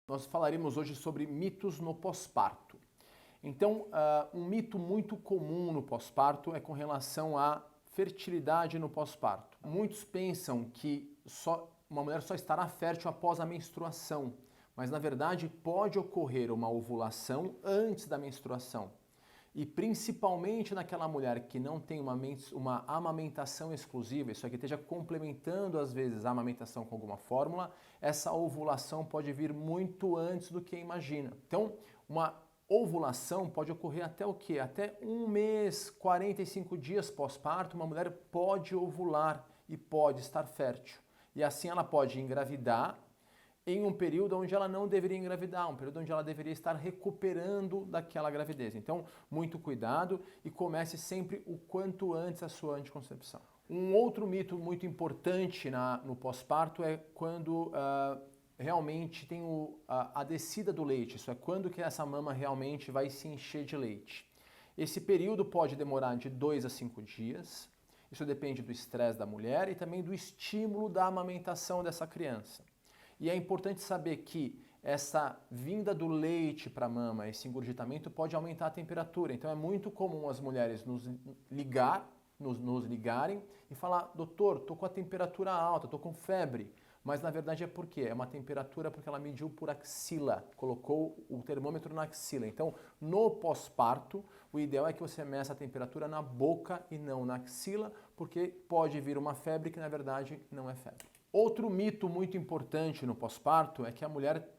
Nós falaremos hoje sobre mitos no pós-parto. Então, um mito muito comum no pós-parto é com relação à fertilidade no pós-parto. Muitos pensam que uma mulher só estará fértil após a menstruação, mas na verdade pode ocorrer uma ovulação antes da menstruação. E principalmente naquela mulher que não tem uma amamentação exclusiva, isso aqui esteja complementando às vezes a amamentação com alguma fórmula, essa ovulação pode vir muito antes do que imagina. Então, uma ovulação pode ocorrer até o quê? Até 1 mês, 45 dias pós-parto, uma mulher pode ovular e pode estar fértil. E assim ela pode engravidar em um período onde ela não deveria engravidar, um período onde ela deveria estar recuperando daquela gravidez. Então, muito cuidado e comece sempre o quanto antes a sua anticoncepção. Um outro mito muito importante no pós-parto é quando realmente tem a descida do leite, isso é quando que essa mama realmente vai se encher de leite. Esse período pode demorar de 2 a 5 dias, isso depende do estresse da mulher e também do estímulo da amamentação dessa criança. E é importante saber que essa vinda do leite para a mama, esse engurgitamento, pode aumentar a temperatura. Então é muito comum as mulheres nos ligarem e falar: doutor, estou com a temperatura alta, estou com febre. Mas na verdade é por quê? É uma temperatura porque ela mediu por axila, colocou o termômetro na axila. Então, no pós-parto, o ideal é que você meça a temperatura na boca e não na axila, porque pode vir uma febre que na verdade não é febre. Outro mito muito importante no pós-parto é que a mulher,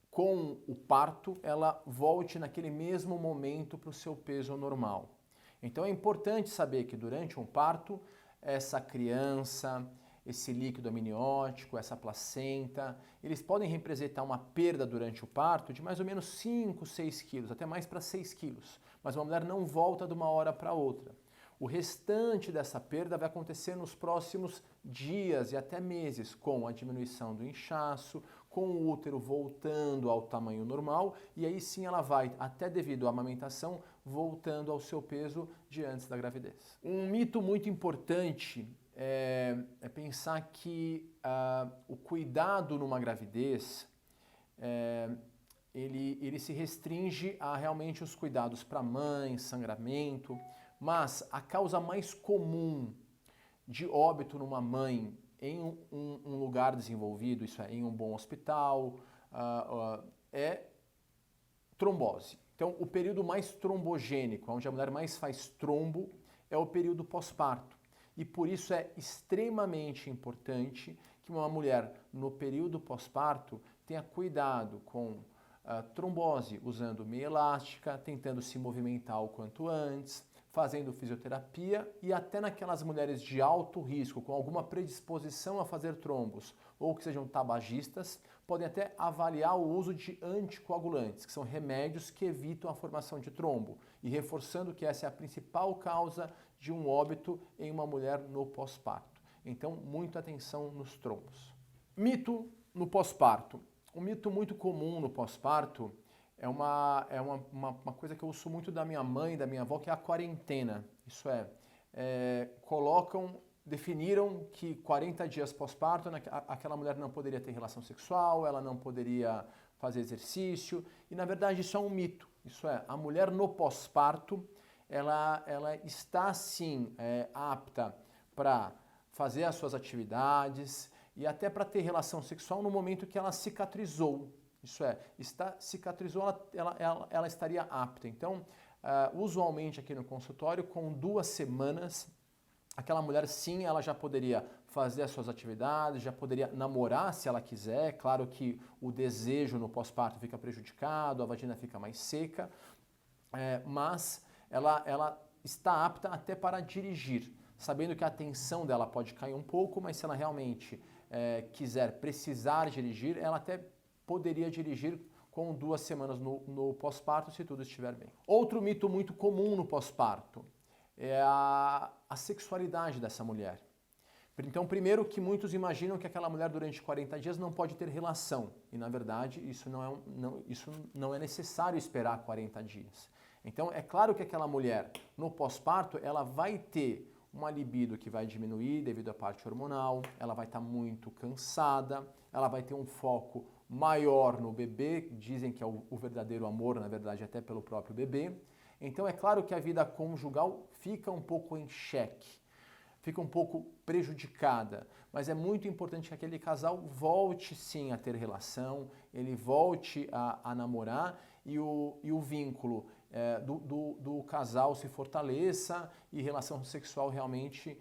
com o parto, ela volte naquele mesmo momento para o seu peso normal. Então é importante saber que durante um parto, essa criança, esse líquido amniótico, essa placenta, eles podem representar uma perda durante o parto de mais ou menos 5, 6 quilos, até mais para 6 quilos. Mas uma mulher não volta de uma hora para outra. O restante dessa perda vai acontecer nos próximos dias e até meses, com a diminuição do inchaço, com o útero voltando ao tamanho normal, e aí sim ela vai, até devido à amamentação, voltando ao seu peso de antes da gravidez. Um mito muito importante é pensar que o cuidado numa gravidez ele se restringe a realmente os cuidados para a mãe, sangramento, mas a causa mais comum de óbito numa mãe em um lugar desenvolvido, isso é, em um bom hospital, é trombose. Então, o período mais trombogênico, onde a mulher mais faz trombo, é o período pós-parto. E por isso é extremamente importante que uma mulher, no período pós-parto, tenha cuidado com trombose, usando meia elástica, tentando se movimentar o quanto antes, fazendo fisioterapia e até naquelas mulheres de alto risco, com alguma predisposição a fazer trombos ou que sejam tabagistas, podem até avaliar o uso de anticoagulantes, que são remédios que evitam a formação de trombo, e reforçando que essa é a principal causa de um óbito em uma mulher no pós-parto. Então, muita atenção nos trombos. Mito no pós-parto. Um mito muito comum no pós-parto é uma coisa que eu ouço muito da minha mãe e da minha avó, que é a quarentena. Isso definiram que 40 dias pós-parto aquela mulher não poderia ter relação sexual, ela não poderia fazer exercício, e na verdade isso é um mito. Isso é, a mulher no pós-parto, ela está sim apta para fazer as suas atividades e até para ter relação sexual no momento que ela cicatrizou. Isso é, cicatrizou, ela estaria apta. Então, usualmente aqui no consultório, com 2 semanas, aquela mulher sim, ela já poderia fazer as suas atividades, já poderia namorar se ela quiser. Claro que o desejo no pós-parto fica prejudicado, a vagina fica mais seca, mas ela está apta até para dirigir, sabendo que a tensão dela pode cair um pouco, mas se ela realmente precisar dirigir, ela até poderia dirigir com 2 semanas no pós-parto, se tudo estiver bem. Outro mito muito comum no pós-parto é a sexualidade dessa mulher. Então, primeiro que muitos imaginam que aquela mulher durante 40 dias não pode ter relação, e na verdade isso não é necessário esperar 40 dias. Então, é claro que aquela mulher no pós-parto, ela vai ter uma libido que vai diminuir devido à parte hormonal, ela vai estar muito cansada, ela vai ter um foco maior no bebê, dizem que é o verdadeiro amor, na verdade, até pelo próprio bebê. Então é claro que a vida conjugal fica um pouco em xeque, fica um pouco prejudicada, mas é muito importante que aquele casal volte sim a ter relação, ele volte a namorar e o vínculo do casal se fortaleça e relação sexual realmente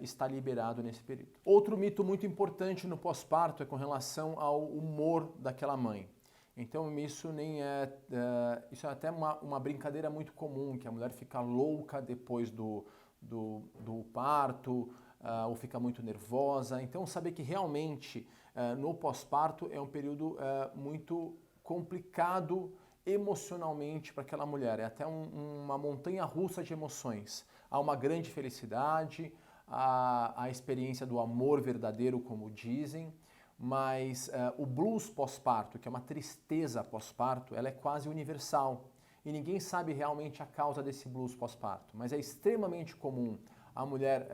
está liberado nesse período. Outro mito muito importante no pós-parto é com relação ao humor daquela mãe. Então isso isso é até uma brincadeira muito comum, que a mulher fica louca depois do parto, ou fica muito nervosa. Então saber que realmente no pós-parto é um período muito complicado emocionalmente para aquela mulher. É até uma montanha russa de emoções. Há uma grande felicidade, a experiência do amor verdadeiro, como dizem, mas o blues pós-parto, que é uma tristeza pós-parto, ela é quase universal. E ninguém sabe realmente a causa desse blues pós-parto, mas é extremamente comum a mulher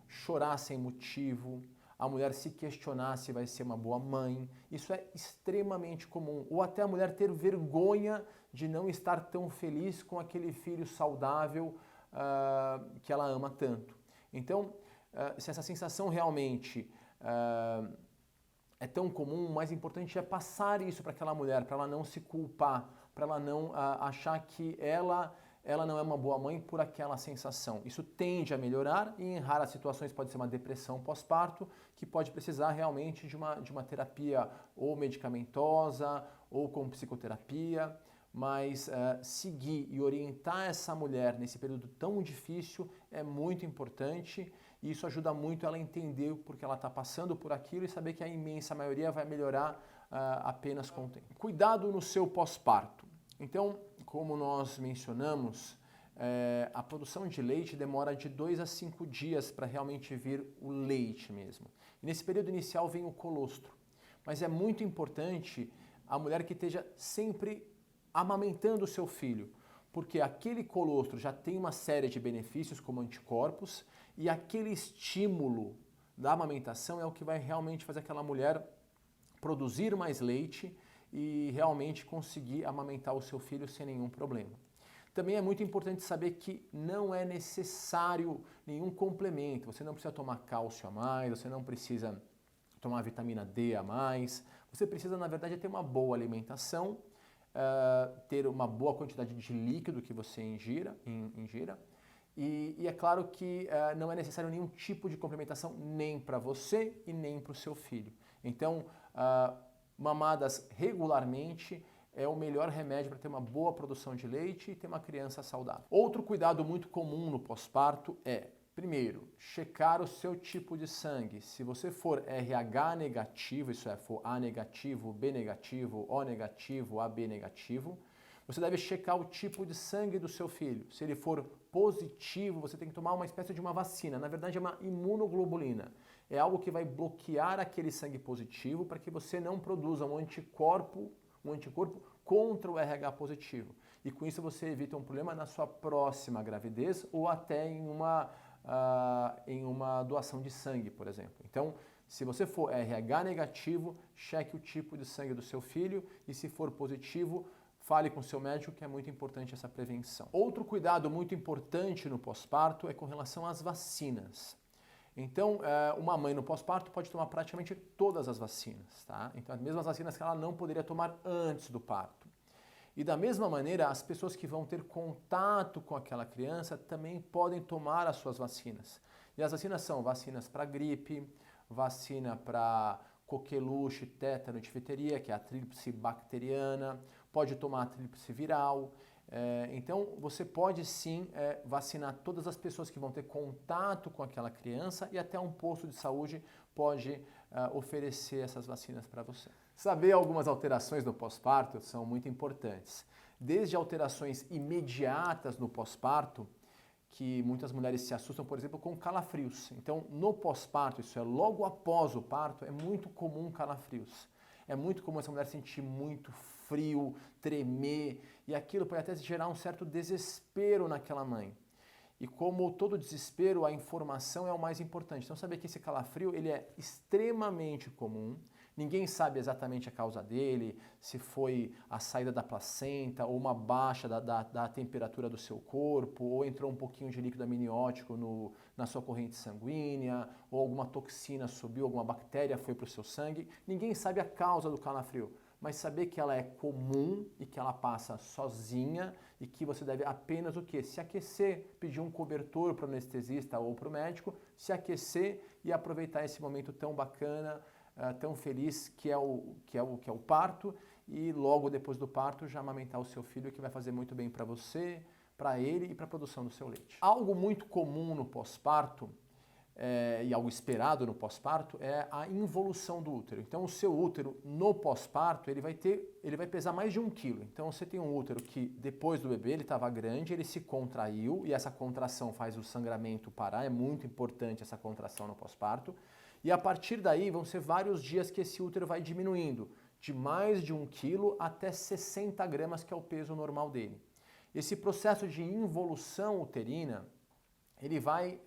chorar sem motivo, a mulher se questionar se vai ser uma boa mãe, isso é extremamente comum. Ou até a mulher ter vergonha de não estar tão feliz com aquele filho saudável que ela ama tanto. Então, se essa sensação realmente é tão comum, o mais importante é passar isso para aquela mulher, para ela não se culpar, para ela não achar que ela não é uma boa mãe por aquela sensação. Isso tende a melhorar e em raras situações pode ser uma depressão pós-parto, que pode precisar realmente de uma terapia ou medicamentosa ou com psicoterapia, mas seguir e orientar essa mulher nesse período tão difícil é muito importante. E isso ajuda muito ela a entender porque ela está passando por aquilo e saber que a imensa maioria vai melhorar apenas com o tempo. Cuidado no seu pós-parto. Então, como nós mencionamos, a produção de leite demora de 2 a 5 dias para realmente vir o leite mesmo. E nesse período inicial vem o colostro. Mas é muito importante a mulher que esteja sempre amamentando o seu filho, porque aquele colostro já tem uma série de benefícios como anticorpos e aquele estímulo da amamentação é o que vai realmente fazer aquela mulher produzir mais leite e realmente conseguir amamentar o seu filho sem nenhum problema. Também é muito importante saber que não é necessário nenhum complemento, você não precisa tomar cálcio a mais, você não precisa tomar vitamina D a mais, você precisa na verdade ter uma boa alimentação, ter uma boa quantidade de líquido que você ingira. E é claro que não é necessário nenhum tipo de complementação nem para você e nem para o seu filho. Então, mamadas regularmente é o melhor remédio para ter uma boa produção de leite e ter uma criança saudável. Outro cuidado muito comum no pós-parto é, primeiro, checar o seu tipo de sangue. Se você for RH negativo, isso é, for A negativo, B negativo, O negativo, AB negativo, você deve checar o tipo de sangue do seu filho. Se ele for positivo, você tem que tomar uma espécie de uma vacina. Na verdade, é uma imunoglobulina. É algo que vai bloquear aquele sangue positivo para que você não produza um anticorpo contra o RH positivo. E com isso você evita um problema na sua próxima gravidez ou até em uma doação de sangue, por exemplo. Então, se você for RH negativo, cheque o tipo de sangue do seu filho e se for positivo, fale com o seu médico, que é muito importante essa prevenção. Outro cuidado muito importante no pós-parto é com relação às vacinas. Então, uma mãe no pós-parto pode tomar praticamente todas as vacinas, tá? Então, as mesmas vacinas que ela não poderia tomar antes do parto. E da mesma maneira, as pessoas que vão ter contato com aquela criança também podem tomar as suas vacinas. E as vacinas são vacinas para gripe, vacina para coqueluche, tétano, difteria, que é a tríplice bacteriana, pode tomar a tríplice viral. Então, você pode sim vacinar todas as pessoas que vão ter contato com aquela criança e até um posto de saúde pode oferecer essas vacinas para você. Saber algumas alterações no pós-parto são muito importantes. Desde alterações imediatas no pós-parto, que muitas mulheres se assustam, por exemplo, com calafrios. Então, no pós-parto, isso é logo após o parto, é muito comum calafrios. É muito comum essa mulher sentir muito frio, tremer, e aquilo pode até gerar um certo desespero naquela mãe. E como todo desespero, a informação é o mais importante. Então, saber que esse calafrio ele é extremamente comum, Ninguém sabe exatamente a causa dele, se foi a saída da placenta ou uma baixa da temperatura do seu corpo, ou entrou um pouquinho de líquido amniótico na sua corrente sanguínea, ou alguma toxina subiu, alguma bactéria foi para o seu sangue. Ninguém sabe a causa do calafrio, mas saber que ela é comum e que ela passa sozinha e que você deve apenas o quê? Se aquecer, pedir um cobertor para o anestesista ou para o médico, se aquecer e aproveitar esse momento tão bacana, tão feliz que é o parto, e logo depois do parto já amamentar o seu filho, que vai fazer muito bem para você, para ele e para a produção do seu leite. Algo muito comum no pós-parto e algo esperado no pós-parto é a involução do útero. Então o seu útero no pós-parto ele vai pesar mais de 1 quilo. Então você tem um útero que depois do bebê ele estava grande, ele se contraiu e essa contração faz o sangramento parar. É muito importante essa contração no pós-parto. E a partir daí vão ser vários dias que esse útero vai diminuindo, de mais de 1 quilo até 60 gramas, que é o peso normal dele. Esse processo de involução uterina, ele vai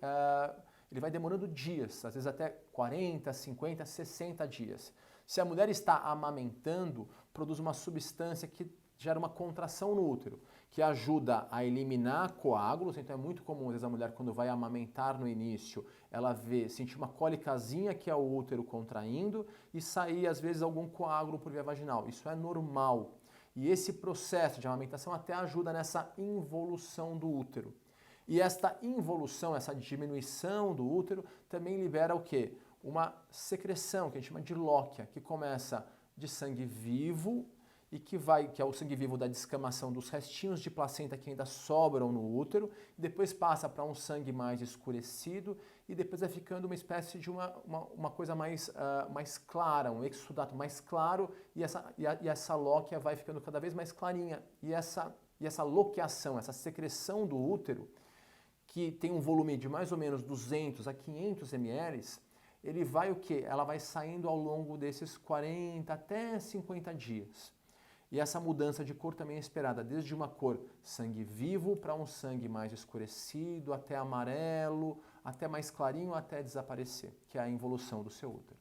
demorando dias, às vezes até 40, 50, 60 dias. Se a mulher está amamentando, produz uma substância que gera uma contração no útero, que ajuda a eliminar coágulos. Então é muito comum, às vezes, a mulher, quando vai amamentar no início, ela sentir uma cólicazinha, que é o útero contraindo, e sair, às vezes, algum coágulo por via vaginal. Isso é normal. E esse processo de amamentação até ajuda nessa involução do útero. E esta involução, essa diminuição do útero, também libera o quê? Uma secreção, que a gente chama de lóquia, que começa de sangue vivo, e que é o sangue vivo da descamação dos restinhos de placenta que ainda sobram no útero, depois passa para um sangue mais escurecido, e depois vai ficando uma espécie de uma coisa mais clara, um exudato mais claro, e essa lóquia vai ficando cada vez mais clarinha. E essa loqueação, essa secreção do útero, que tem um volume de mais ou menos 200 a 500 ml, ele vai o quê? Ela vai saindo ao longo desses 40 até 50 dias. E essa mudança de cor também é esperada, desde uma cor sangue vivo para um sangue mais escurecido, até amarelo, até mais clarinho, até desaparecer, que é a involução do seu útero.